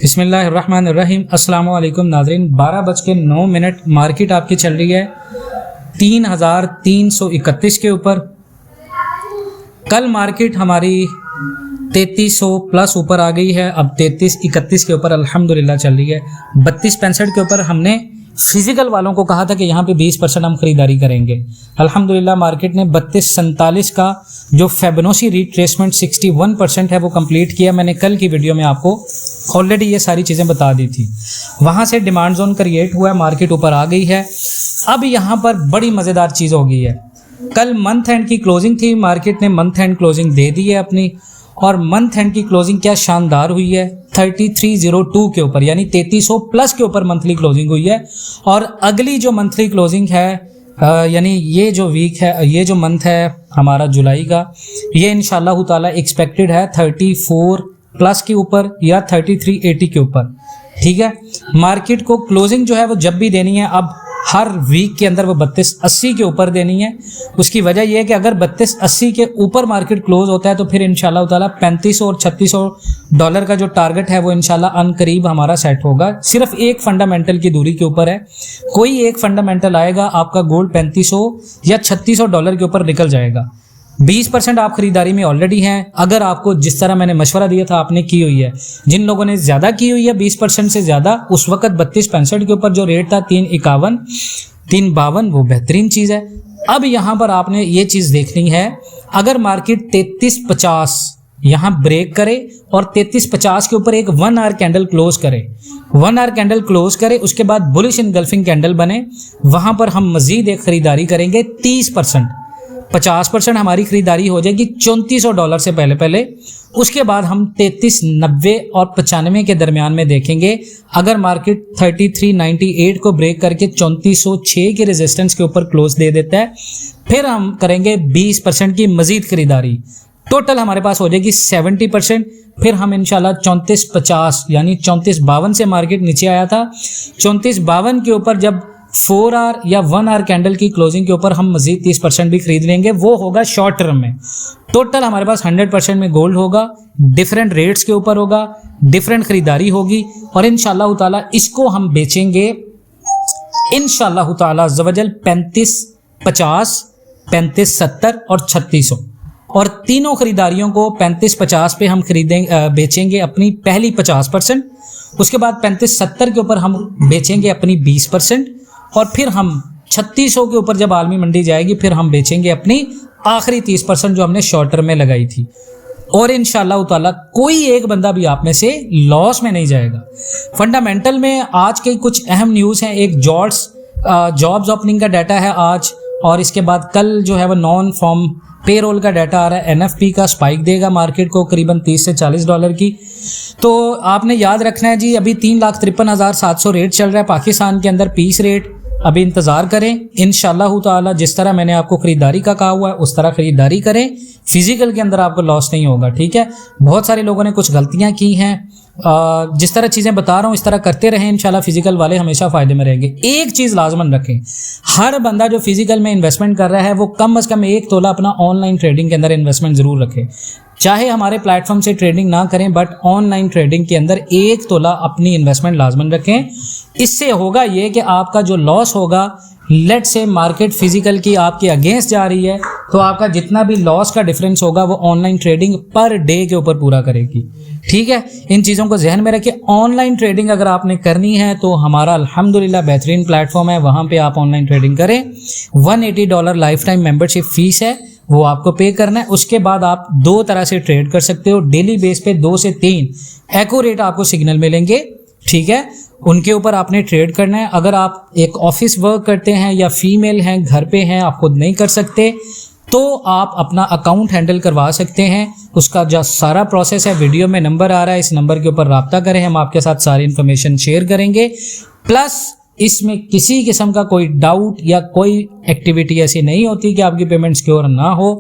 बिस्मिल्लाहिर्रहमानिर्रहीम। अस्सलाम वालेकुम नाज़रीन। 12:09 मार्केट आपकी चल रही है 3,331 के ऊपर। कल मार्केट हमारी 3,300 प्लस ऊपर आ गई है, अब 3331 के ऊपर अल्हम्दुलिल्लाह चल रही है। 3265 के ऊपर हमने फिजिकल वालों को कहा था कि यहाँ पे 20% हम खरीदारी करेंगे। अल्हम्दुलिल्लाह मार्केट ने 3247 का जो फेबोनाची रिट्रेसमेंट 61% है वो कंप्लीट किया। मैंने कल की वीडियो में आपको ऑलरेडी ये सारी चीज़ें बता दी थी। वहाँ से डिमांड जोन क्रिएट हुआ है, मार्केट ऊपर आ गई है। अब यहाँ पर बड़ी मज़ेदार चीज़ हो गई है। कल मंथ एंड की क्लोजिंग थी, मार्केट ने मंथ एंड क्लोजिंग दे दी है अपनी, और मंथ एंड की क्लोजिंग क्या शानदार हुई है 3302 के ऊपर, यानी 3300 प्लस के ऊपर मंथली क्लोजिंग हुई है। और अगली जो मंथली क्लोजिंग है यानी ये जो वीक है, ये जो मंथ है हमारा जुलाई का, ये इंशाअल्लाह ताला एक्सपेक्टेड है 34 प्लस के ऊपर या 3380 के ऊपर। ठीक है, मार्केट को क्लोजिंग जो है वो जब भी देनी है, अब हर वीक के अंदर वो 3280 के ऊपर देनी है। उसकी वजह यह है कि अगर 3280 के ऊपर मार्केट क्लोज होता है तो फिर इंशाल्लाह ताला 3500 और 3600 डॉलर का जो टारगेट है वो इंशाल्लाह अनकरीब हमारा सेट होगा। सिर्फ एक फंडामेंटल की दूरी के ऊपर है, कोई एक फंडामेंटल आएगा, आपका गोल्ड 3500 या 3600 डॉलर के ऊपर निकल जाएगा। 20% आप खरीदारी में ऑलरेडी हैं। अगर आपको जिस तरह मैंने मशवरा दिया था आपने की हुई है, जिन लोगों ने ज़्यादा की हुई है 20% से ज़्यादा, उस वक्त 3265 के ऊपर जो रेट था 351 352 वो बेहतरीन चीज़ है। अब यहाँ पर आपने ये चीज़ देखनी है, अगर मार्केट 3350 यहाँ ब्रेक करे और 3350 के ऊपर एक 1 आवर कैंडल क्लोज करे, 1 आवर कैंडल क्लोज करे, उसके बाद बुलिश इनगल्फिंग कैंडल बने, वहाँ पर हम मज़ीद एक ख़रीदारी करेंगे 30%। 50% हमारी खरीदारी हो जाएगी 3400 डॉलर से पहले। उसके बाद हम 3390 और 95 के दरमियान में देखेंगे। अगर मार्केट 3398 को ब्रेक करके 3406 के रेजिस्टेंस के ऊपर क्लोज दे देता है, फिर हम करेंगे 20% की मजीद खरीदारी। टोटल हमारे पास हो जाएगी 70%। फिर हम इंशाल्लाह 3450 यानी 3452 से मार्केट नीचे आया था, 3452 के ऊपर जब 4 आवर या 1 आवर कैंडल की क्लोजिंग के ऊपर हम मजीद 30% भी खरीद लेंगे। वो होगा शॉर्ट टर्म में। टोटल हमारे पास 100% में गोल्ड होगा, डिफरेंट रेट्स के ऊपर होगा, डिफरेंट खरीदारी होगी, और इंशाअल्लाह ताला इसको हम बेचेंगे इंशाअल्लाह ताला अज़्ज़वजल 3550, 3570 और 3600। और तीनों खरीदारियों को 3550 पे हम बेचेंगे अपनी पहली 50%, उसके बाद 3570 के ऊपर हम बेचेंगे अपनी 20%, और फिर हम 3600 के ऊपर जब आलमी मंडी जाएगी फिर हम बेचेंगे अपनी आखिरी 30% जो हमने शॉर्ट टर्म में लगाई थी। और इंशाअल्लाह ताला कोई एक बंदा भी आप में से लॉस में नहीं जाएगा। फंडामेंटल में आज के कुछ अहम न्यूज़ हैं। एक जॉब्स ओपनिंग का डाटा है आज, और इसके बाद कल जो है वो नॉन फॉर्म पेरोल का डाटा आ रहा है। एनएफपी का स्पाइक देगा मार्केट को करीबन 30 से 40 डॉलर की। तो आपने याद रखना है जी, अभी 3,53,700 रेट चल रहा है पाकिस्तान के अंदर, पीस रेट। अभी इंतज़ार करें इंशाअल्लाह ताला, जिस तरह मैंने आपको ख़रीदारी का कहा हुआ है उस तरह ख़रीदारी करें। फिजिकल के अंदर आपको लॉस नहीं होगा। ठीक है, बहुत सारे लोगों ने कुछ गलतियां की हैं, जिस तरह चीज़ें बता रहा हूँ इस तरह करते रहें, इंशाल्लाह फिजिकल वाले हमेशा फ़ायदे में रहेंगे। एक चीज़ लाजमन रखें, हर बंदा जो फिजिकल में इन्वेस्टमेंट कर रहा है वो कम अज़ कम 1 तोला अपना ऑनलाइन ट्रेडिंग के अंदर इन्वेस्टमेंट ज़रूर रखे। चाहे हमारे प्लेटफॉर्म से ट्रेडिंग ना करें, बट ऑनलाइन ट्रेडिंग के अंदर 1 तोला अपनी इन्वेस्टमेंट लाजमन रखें। इससे होगा ये कि आपका जो लॉस होगा, लेट से मार्केट फिजिकल की आपके अगेंस्ट जा रही है, तो आपका जितना भी लॉस का डिफरेंस होगा वो ऑनलाइन ट्रेडिंग पर डे के ऊपर पूरा करेगी। ठीक है, इन चीज़ों को जहन में रखिए। ऑनलाइन ट्रेडिंग अगर आपने करनी है तो हमारा अल्हम्दुलिल्लाह बेहतरीन प्लेटफॉर्म है, वहाँ पे आप ऑनलाइन ट्रेडिंग करें। $180 लाइफ टाइम मेंबरशिप फीस है, वो आपको पे करना है। उसके बाद आप 2 तरह से ट्रेड कर सकते हो। डेली बेस पे 2 से 3 एक्यूरेट आपको सिग्नल मिलेंगे। ठीक है, उनके ऊपर आपने ट्रेड करना है। अगर आप एक ऑफिस वर्क करते हैं या फीमेल हैं, घर पे हैं, आप खुद नहीं कर सकते, तो आप अपना अकाउंट हैंडल करवा सकते हैं। उसका जो सारा प्रोसेस है वीडियो में नंबर आ रहा है, इस नंबर के ऊपर रब्ता करें, हम आपके साथ सारी इन्फॉर्मेशन शेयर करेंगे। प्लस इसमें किसी किस्म का कोई डाउट या कोई एक्टिविटी ऐसी नहीं होती कि आपकी पेमेंट सिक्योर ना हो।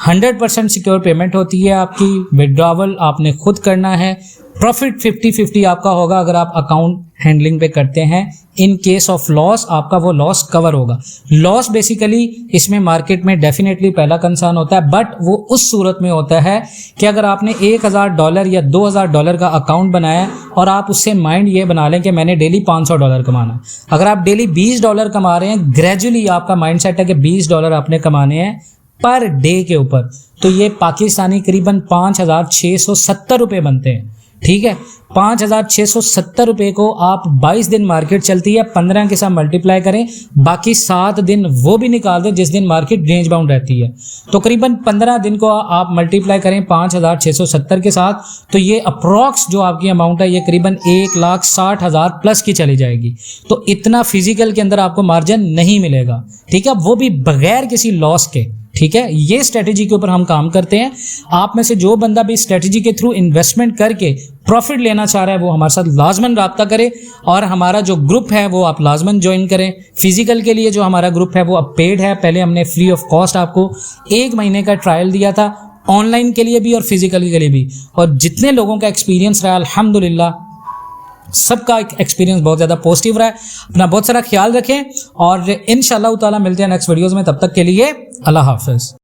100% सिक्योर पेमेंट होती है आपकी। विड्रॉवल आपने खुद करना है। प्रॉफिट 50-50 आपका होगा अगर आप अकाउंट हैंडलिंग पे करते हैं, इन केस ऑफ लॉस आपका वो लॉस कवर होगा। लॉस बेसिकली इसमें मार्केट में डेफिनेटली पहला कंसर्न होता है, बट वो उस सूरत में होता है कि अगर आपने $1000 या $2000 का अकाउंट बनाया है और आप उससे माइंड ये बना लें कि मैंने डेली $500 कमाना है। अगर आप डेली $20 कमा रहे हैं, ग्रेजुअली आपका माइंड सेट है कि $20 आपने कमाने हैं पर डे के ऊपर, तो ये पाकिस्तानी करीबन 5670 रुपये बनते हैं। ठीक है, 5670 रुपये को आप 22 दिन मार्केट चलती है 15 के साथ मल्टीप्लाई करें, बाकी 7 दिन वो भी निकाल दें जिस दिन मार्केट रेंज बाउंड रहती है, तो करीबन 15 दिन को आप मल्टीप्लाई करें 5670 के साथ, तो ये अप्रॉक्स जो आपकी अमाउंट है ये करीबन 1,60,000 प्लस की चली जाएगी। तो इतना फिजिकल के अंदर आपको मार्जिन नहीं मिलेगा। ठीक है, वो भी बगैर किसी लॉस के। ठीक है, ये स्ट्रेटेजी के ऊपर हम काम करते हैं। आप में से जो बंदा भी स्ट्रेटेजी के थ्रू इन्वेस्टमेंट करके प्रॉफिट लेना चाह रहा है वो हमारे साथ लाजमन राब्ता करे, और हमारा जो ग्रुप है वो आप लाजमन ज्वाइन करें। फिजिकल के लिए जो हमारा ग्रुप है वो अब पेड है, पहले हमने फ्री ऑफ कॉस्ट आपको 1 महीने का ट्रायल दिया था, ऑनलाइन के लिए भी और फिजिकल के लिए भी, और जितने लोगों का एक्सपीरियंस रहा अल्हम्दुलिल्लाह सबका एक्सपीरियंस बहुत ज़्यादा पॉजिटिव रहा है। अपना बहुत सारा ख्याल रखें और इंशाअल्लाह ताला मिलते हैं नेक्स्ट वीडियोज़ में। तब तक के लिए अल्लाह हाफ़िज़।